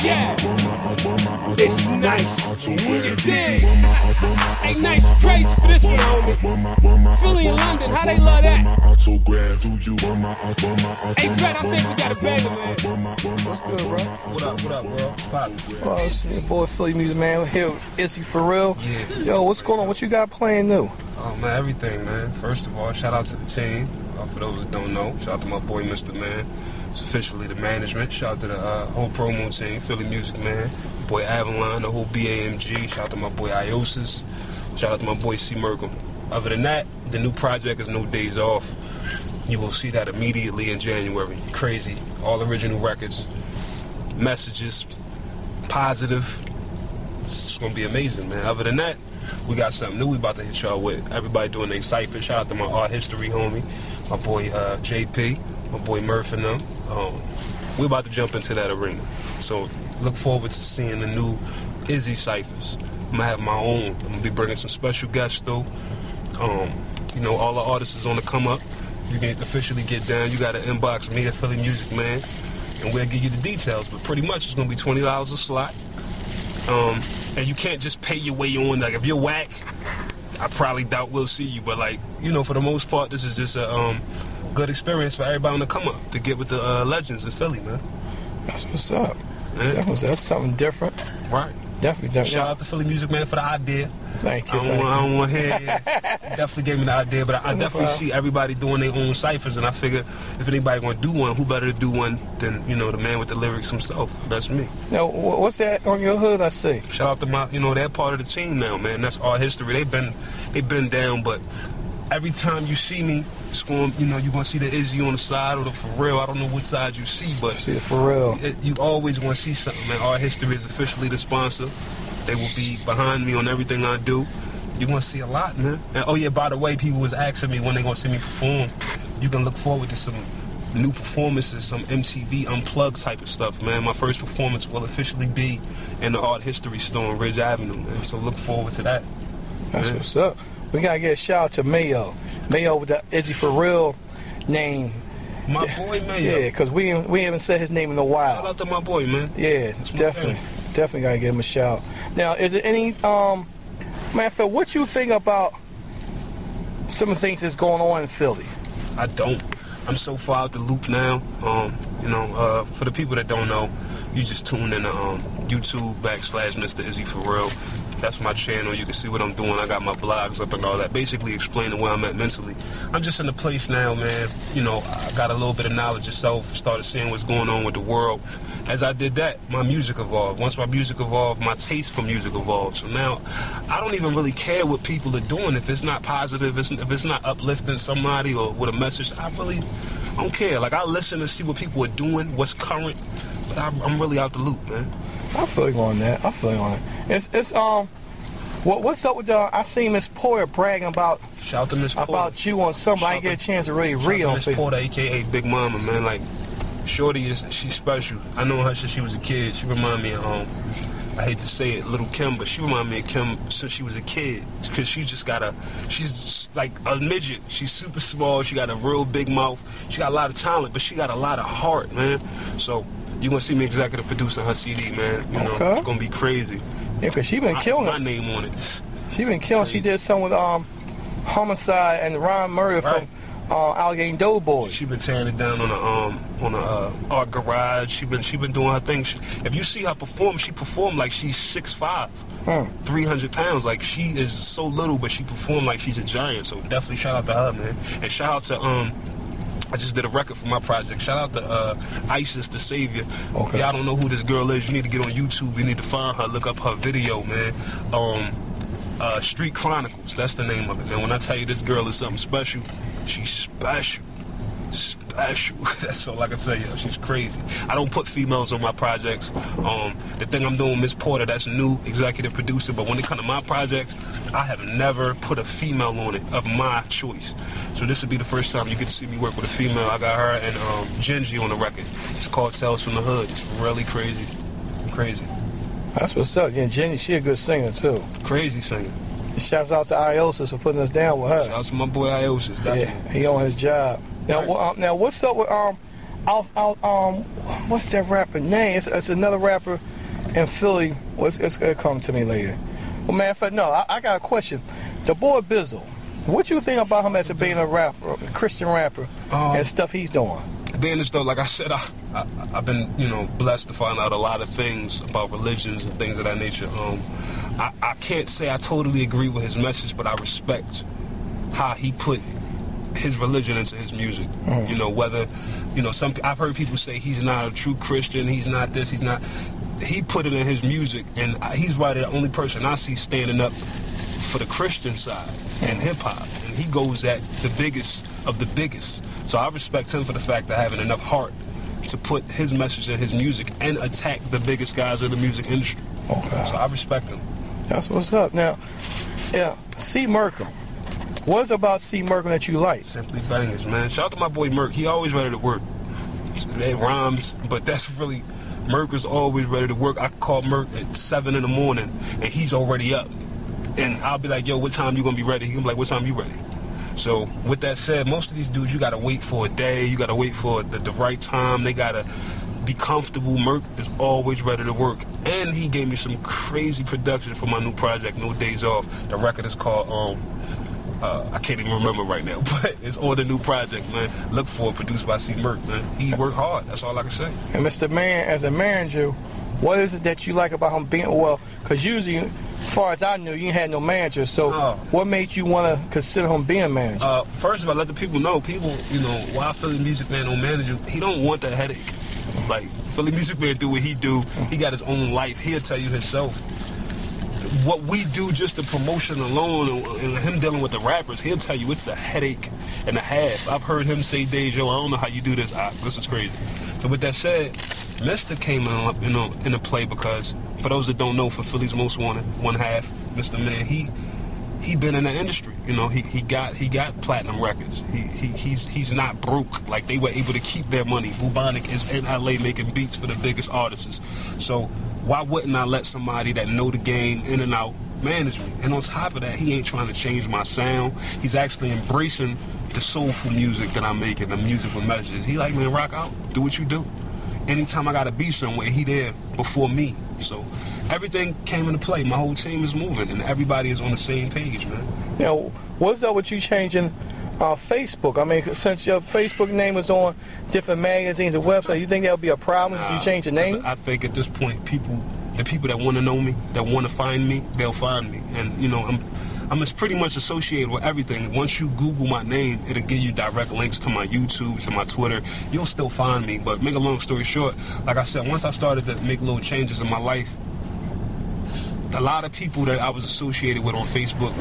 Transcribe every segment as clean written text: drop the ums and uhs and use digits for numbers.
Yeah, it's nice. You dig? Ain't nice praise for this one, homie. Philly and London, how they love that? Hey, Fred, I think we got a banger, man. What's good, bro? What up, bro? Pop. Oh, it's your boy Philly Music Man. We're here with Izzie Fareal. Yeah. Yo, what's going on? What you got playing new? Oh, man, everything, man. First of all, shout out to the team. For those that don't know, shout out to my boy, Mr. Man. It's officially the management. Shout out to the whole promo team, Philly Music Man. Boy Avalon, the whole BAMG. Shout out to my boy Iosis. Shout out to my boy C. Merkel. Other than that, the new project is No Days Off. You will see that immediately in January. Crazy. All original records. Messages. Positive. It's going to be amazing, man. Other than that, we got something new we about to hit y'all with. Everybody doing their cypher. Shout out to my art history homie, my boy JP, my boy Murph and them. We about to jump into that arena. So look forward to seeing the new Izzie ciphers. I'm gonna have my own. I'm gonna be bringing some special guests though. You know, all the artists is on the come up. You can officially get down. You gotta inbox me at Philly Music Man, and we'll give you the details. But pretty much it's gonna be $20 a slot. And you can't just pay your way on. Like if you're whack, I probably doubt we'll see you. But like, you know, for the most part, this is just a good experience for everybody on the come up to get with the legends in Philly, man. That's what's up. That's something different. Right. Definitely different. Shout out to Philly Music Man for the idea. Thank you. I don't want to hear. Definitely gave me the idea, but I definitely see everybody doing their own ciphers, and I figure if anybody gonna do one, who better to do one than, you know, the man with the lyrics himself? That's me. Now, what's that on your hood? I see. Shout out to my, you know, they're part of the team now, man. That's art history. They've been down, but every time you see me, it's going, you know, you're gonna see the Izzie on the side or the Fareal. I don't know which side you see, but see the Fareal. You always gonna see something, man. Art history is officially the sponsor. They will be behind me on everything I do. You're gonna see a lot, man. And oh yeah, by the way, people was asking me when they gonna see me perform. You can look forward to some new performances, some MTV Unplugged type of stuff, man. My first performance will officially be in the Art History Store on Ridge Avenue, man. So look forward to that. That's man. What's up. We gotta get a shout out to Mayo. Mayo with the Izzie Fareal name. My boy Mayo. Yeah, because we haven't said his name in a while. Shout out to my boy, man. Yeah, definitely. Definitely gotta give him a shout. Now, is there any man, Phil, what you think about some of the things that's going on in Philly? I don't. I'm so far out the loop now. You know, for the people that don't know, you just tune in to YouTube /Mr. Izzie Fareal. That's my channel. You can see what I'm doing. I got my blogs up and all that. Basically explaining where I'm at mentally. I'm just in a place now, man. You know, I got a little bit of knowledge of self. Started seeing what's going on with the world. As I did that, my music evolved. Once my music evolved, my taste for music evolved. So now, I don't even really care what people are doing. If it's not positive, if it's not uplifting somebody or with a message, I don't care. Like, I listen to see what people are doing, what's current. But I'm really out the loop, man. I feel you on that. I feel you on it. It's what's up with the? I seen Miss Porter bragging about. Shout out to Miss Porter. About you on something. I didn't get a chance to really read on Miss Porter, aka Big Mama, man. Like, Shorty she's special. I know her since she was a kid. She remind me of I hate to say it, Little Kim, but she remind me of Kim since she was a kid. Because she's just like a midget. She's super small. She got a real big mouth. She got a lot of talent, but she got a lot of heart, man. So. You're going to see me executive producing her CD, man. You know, it's going to be crazy. Yeah, because she been killing it. My name on it. She been killing. She did some with Homicide and Ron Murray from Allegheny Doughboys. She been tearing it down on a art garage. She been doing her thing. If you see her perform, she performed like she's 6'5", 300 pounds. Like, she is so little, but she performed like she's a giant. So definitely shout out to her, man. And shout out to I just did a record for my project. Shout out to Isis, the Savior. Okay. Y'all don't know who this girl is. You need to get on YouTube. You need to find her. Look up her video, man. Street Chronicles. That's the name of it, man. When I tell you this girl is something special, she's special. Special. That's all I can tell you. She's crazy. I don't put females on my projects. The thing I'm doing, Miss Porter, that's new executive producer. But when it comes to my projects, I have never put a female on it of my choice. So this would be the first time you get to see me work with a female. I got her and Gingy on the record. It's called Tales from the Hood. It's really crazy. Crazy. That's what's up. Yeah, Gingy, she a good singer too. Crazy singer. Shouts out to Iosis for putting us down with her. Shout out to my boy Iosis. Yeah, he on his job. Now, now what's up with what's that rapper name? It's another rapper in Philly. It's gonna come to me later. Well, man, no, I got a question. The boy Bizzle, what you think about him as being a rapper, a Christian rapper, and stuff he's doing? Being as though, like I said, I've been, blessed to find out a lot of things about religions and things of that nature. I can't say I totally agree with his message, but I respect how he put his religion into his music. Whether, I've heard people say he's not a true Christian, he's not this, he's not. He put it in his music, and he's probably the only person I see standing up for the Christian side in hip-hop, and he goes at the biggest of the biggest. So I respect him for the fact of having enough heart to put his message in his music and attack the biggest guys in the music industry. Okay. So I respect him. That's what's up. Now, yeah, C. Merkham. What's about C. Merkham that you like? Simply bangers, man. Shout out to my boy Merk. He always ready to work. It rhymes, but that's really... Merk is always ready to work. I call Merk at 7 in the morning, and he's already up. And I'll be like, yo, what time you gonna be ready? He gonna be like, what time you ready? So with that said, most of these dudes, you gotta wait for a day. You gotta wait for the right time. They gotta be comfortable. Merk is always ready to work. And he gave me some crazy production for my new project, No Days Off. The record is called, I can't even remember right now, but it's on the new project, man. Look for it, produced by C. Merk, man. He worked hard, that's all I can say. And Mr. Man, as a manager, what is it that you like about him being, well, because usually, as far as I knew, you had no manager, so what made you want to consider him being a manager? First of all, let the people know, why Philly Music Man don't manage him, he don't want that headache. Like, Philly Music Man do what he do, he got his own life, he'll tell you himself. What we do, just the promotion alone, and him dealing with the rappers, he'll tell you it's a headache and a half. I've heard him say, Dejo, I don't know how you do this. This is crazy. So with that said, Mr. came into play because, for those that don't know, for Philly's Most Wanted, one half, Mr. Man, he been in the industry. He got platinum records. He's not broke. Like, they were able to keep their money. Bubonic is in LA making beats for the biggest artists. So why wouldn't I let somebody that know the game in and out manage me? And on top of that, he ain't trying to change my sound. He's actually embracing the soulful music that I'm making, the music with messages. He like, man, rock out, do what you do. Anytime I gotta be somewhere, he there before me. So everything came into play. My whole team is moving, and everybody is on the same page, man. Now, what's up with you changing Facebook? I mean, since your Facebook name is on different magazines and websites, you think that would be a problem if you change the name? I think at this point, the people that want to know me, that want to find me, they'll find me. And I'm pretty much associated with everything. Once you Google my name, it'll give you direct links to my YouTube, to my Twitter. You'll still find me. But make a long story short, like I said, once I started to make little changes in my life, a lot of people that I was associated with on Facebook,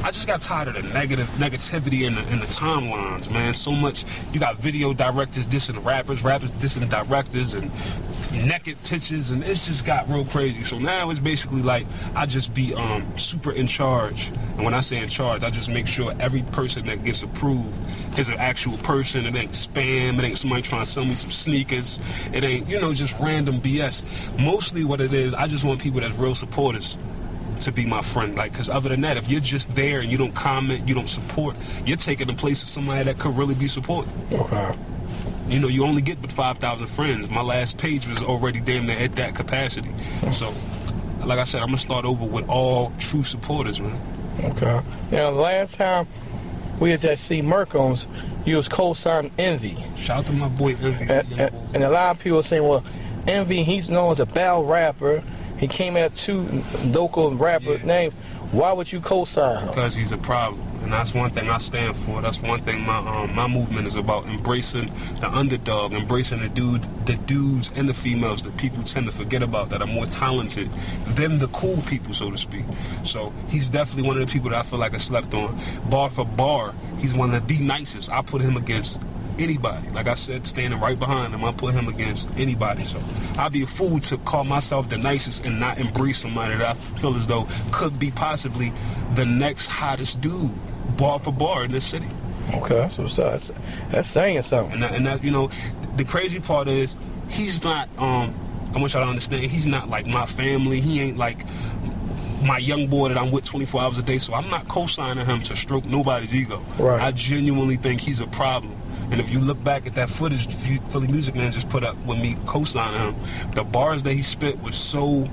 I just got tired of the negativity in the timelines, man. So much, you got video directors dissing rappers dissing directors, and naked pictures, and it's just got real crazy. So now it's basically like I just be super in charge. And when I say in charge, I just make sure every person that gets approved is an actual person. It ain't spam, it ain't somebody trying to sell me some sneakers, it ain't, just random BS. Mostly what it is, I just want people that's real supporters to be my friend. Like, because other than that, if you're just there and you don't comment, you don't support, you're taking the place of somebody that could really be supported. Okay. You only get but 5,000 friends. My last page was already damn near at that capacity. So, like I said, I'm going to start over with all true supporters, man. Okay. Now, the last time we was at C. Merkham's, you was co-signing Envy. Shout out to my boy Envy. And a lot of people are saying, well, Envy, he's known as a battle rapper. He came at two local rapper names. Why would you co-sign him? Because he's a problem. And that's one thing I stand for. That's one thing my movement is about, embracing the underdog, embracing the dudes and the females that people tend to forget about, that are more talented than the cool people, so to speak. So he's definitely one of the people that I feel like I slept on. Bar for bar, he's one of the nicest. I put him against anybody. Like I said, standing right behind him, I put him against anybody. So I'd be a fool to call myself the nicest and not embrace somebody that I feel as though could be possibly the next hottest dude, bar for bar, in this city. Okay, so that's saying something. And that the crazy part is, he's not, I want y'all to understand, he's not like my family. He ain't like my young boy that I'm with 24 hours a day. So I'm not co-signing him to stroke nobody's ego. Right. I genuinely think he's a problem. And if you look back at that footage Philly Music Man just put up with me co-signing him, the bars that he spit was so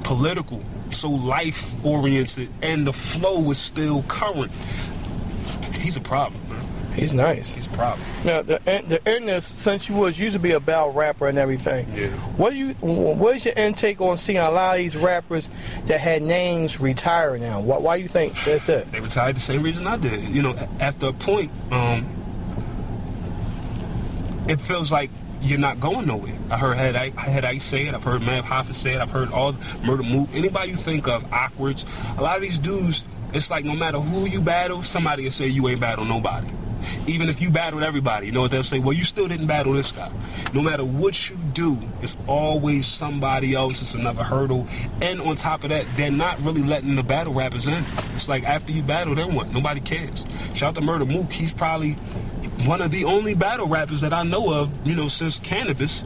political, so life-oriented, and the flow was still current. He's a problem, man. He's nice. He's a problem. Now, the internet, since you used to be a battle rapper and everything, yeah. What's your intake on seeing a lot of these rappers that had names retire now? Why you think that's it? They retired the same reason I did. You know, after a point, it feels like you're not going nowhere. I heard Ice say it. I've heard Mav Hoffa say it. I've heard all Murder Mook. Anybody you think of, Awkwards. A lot of these dudes, it's like no matter who you battle, somebody will say you ain't battle nobody. Even if you battled everybody, you know what they'll say? Well, you still didn't battle this guy. No matter what you do, it's always somebody else. It's another hurdle. And on top of that, they're not really letting the battle rappers in. It's like after you battle, then what? Nobody cares. Shout out to Murder Mook. He's probably one of the only battle rappers that I know of, you know, since Cannabis,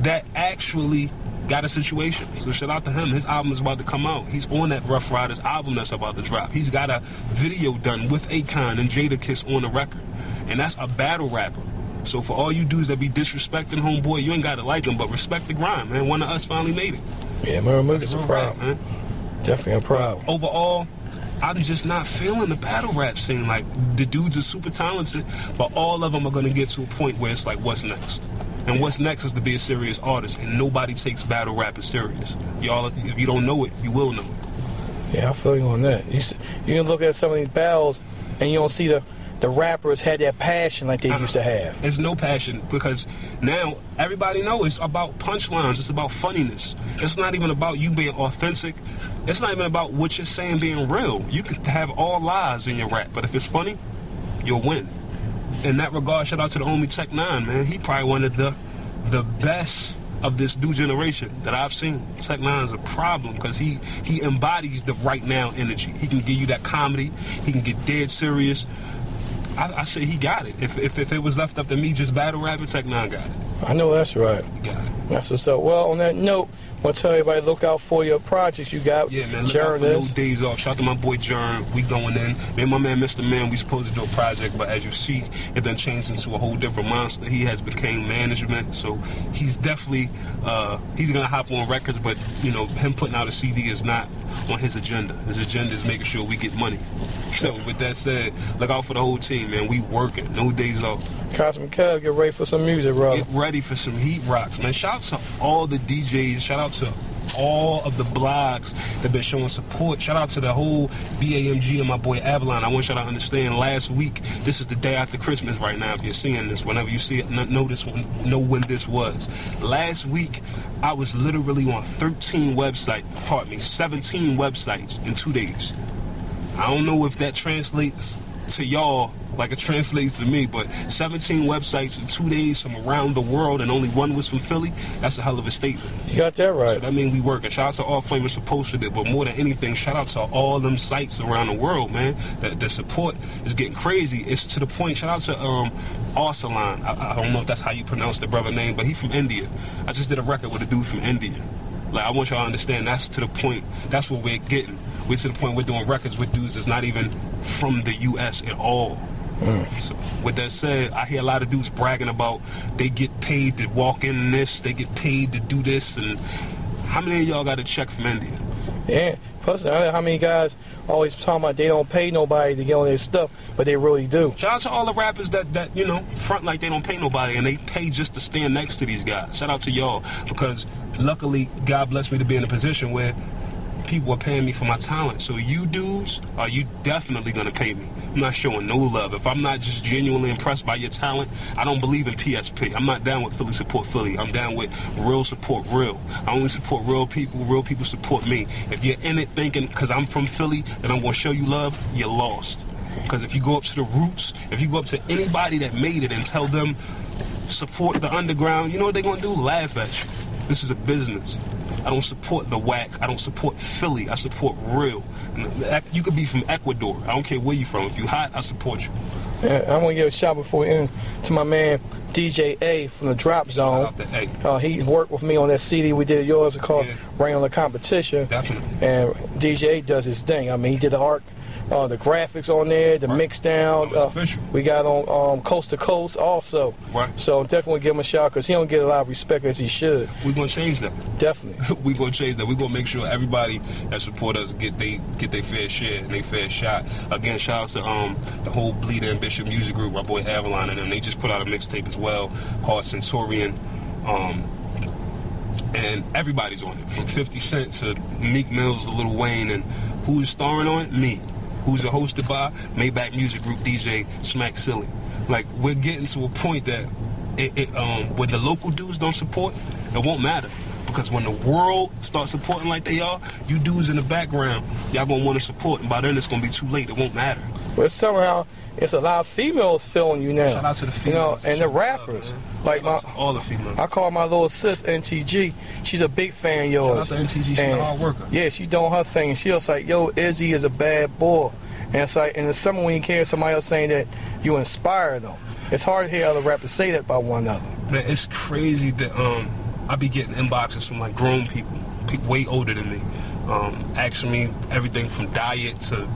that actually got a situation. So shout out to him. His album is about to come out. He's on that Rough Riders album that's about to drop. He's got a video done with Akon and Jadakiss on the record. And that's a battle rapper. So for all you dudes that be disrespecting homeboy, you ain't got to like him, but respect the grind, man. One of us finally made it. Yeah, Murder Mook is a problem, man. Definitely a problem. Overall, I'm just not feeling the battle rap scene. Like, the dudes are super talented, but all of them are going to get to a point where it's like, what's next? And what's next is to be a serious artist, and nobody takes battle rap as serious. Y'all, if you don't know it, you will know it. Yeah, I feel you on that. You can look at some of these battles, and you don't see the rappers had that passion like they used to have. There's no passion, because now everybody knows it's about punchlines. It's about funniness. It's not even about you being authentic. It's not even about what you're saying being real. You can have all lies in your rap, but if it's funny, you'll win. In that regard, shout out to the homie Tech 9, man. He probably one of the best of this new generation that I've seen. Tech 9 is a problem because he embodies the right now energy. He can give you that comedy. He can get dead serious. I say he got it. If it was left up to me just battle rapping, Tech 9 got it. I know that's right. He got it. That's what's up. Well, on that note, I want to tell everybody, look out for your projects you got. Yeah, man, look out for No Days Off. Shout out to my boy Jern. We going in. Me and my man Mr. Man, we supposed to do a project, but as you see, it done changed into a whole different monster. He has became management, so he's definitely, he's going to hop on records, but, you know, him putting out a CD is not on his agenda. His agenda is making sure we get money. So with that said, look out for the whole team, man. We working. No days off. Cosmic Kev, get ready for some music, bro. Get ready for some heat rocks, man. Shout out to all the DJs. Shout out to all of the blogs that been showing support. Shout out to the whole BAMG and my boy Avalon. I want y'all to understand, last week, this is the day after Christmas right now. If you're seeing this, whenever you see it, know when this was. Last week, I was literally on 17 websites in 2 days. I don't know if that translates to y'all like it translates to me, but 17 websites in 2 days from around the world, and only one was from Philly. That's a hell of a statement. You got that right. So that means we working. Shout out to all Flamers who posted it, but more than anything, shout out to all them sites around the world, man. The support is getting crazy. It's to the point. Shout out to Arsalan. I don't know if that's how you pronounce the brother name, but he from India. I just did a record with a dude from India. Like, I want y'all to understand, that's to the point. That's what we're getting. We're to the point we're doing records with dudes that's not even from the U.S. at all. So, with that said, I hear a lot of dudes bragging about they get paid to walk in this, they get paid to do this, and how many of y'all got a check from India? Yeah, plus I know how many guys always talking about they don't pay nobody to get on their stuff, but they really do. Shout out to all the rappers that you know, front like they don't pay nobody, and they pay just to stand next to these guys. Shout out to y'all, because luckily, God blessed me to be in a position where people are paying me for my talent. So you dudes, are you definitely going to pay me? I'm not showing no love. If I'm not just genuinely impressed by your talent, I don't believe in PSP. I'm not down with Philly support Philly. I'm down with real support real. I only support real people support me. If you're in it thinking, because I'm from Philly, that I'm going to show you love, you're lost. Because if you go up to the roots, if you go up to anybody that made it and tell them, support the underground, you know what they're going to do? Laugh at you. This is a business. I don't support the whack. I don't support Philly. I support real. You could be from Ecuador. I don't care where you're from. If you hot, I support you. Yeah, I want to give a shout before it ends to my man DJ A from the Drop Zone. He worked with me on that CD we did yours called Rain on the Competition. Definitely. And DJ A does his thing. I mean, he did the art the graphics on there, the mix down. We got on Coast to Coast also. Right. So definitely give him a shout because he don't get a lot of respect as he should. We're gonna change that. Definitely. We're gonna change that. We're gonna make sure everybody that support us get their fair share and their fair shot. Again, shout out to the whole Bleed Ambition music group, my boy Avalon and them. They just put out a mixtape as well called Centurion. And everybody's on it, from 50 Cent to Meek Mills to Lil Wayne, and who's starring on it? Me. Who's it hosted by? Maybach Music Group DJ Smack Silly. Like, we're getting to a point that when the local dudes don't support, it won't matter. Because when the world starts supporting like they are, you dudes in the background, y'all gonna want to support, and by then it's gonna be too late. It won't matter. But somehow, it's a lot of females feeling you now. Shout out to the females. And the rappers. Like all the females. I call my little sis NTG. She's a big fan of yours. Shout out to NTG. She's a hard worker. Yeah, she's doing her thing. And she was like, yo, Izzie is a bad boy. And it's like, in the summer when you hear somebody else saying that you inspire them, it's hard to hear other rappers say that about one another. Man, it's crazy that I be getting inboxes from like grown people way older than me, asking me everything from diet to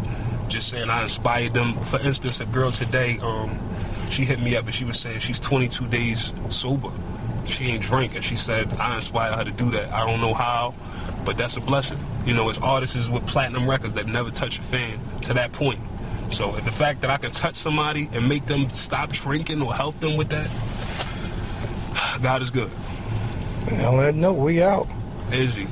just saying I inspired them. For instance, a girl today, she hit me up and she was saying she's 22 days sober. She ain't drink, and she said I inspired her to do that. I don't know how, but that's a blessing. You know, it's artists with platinum records that never touch a fan to that point. So the fact that I can touch somebody and make them stop drinking or help them with that, God is good. On that note, we out. Izzie.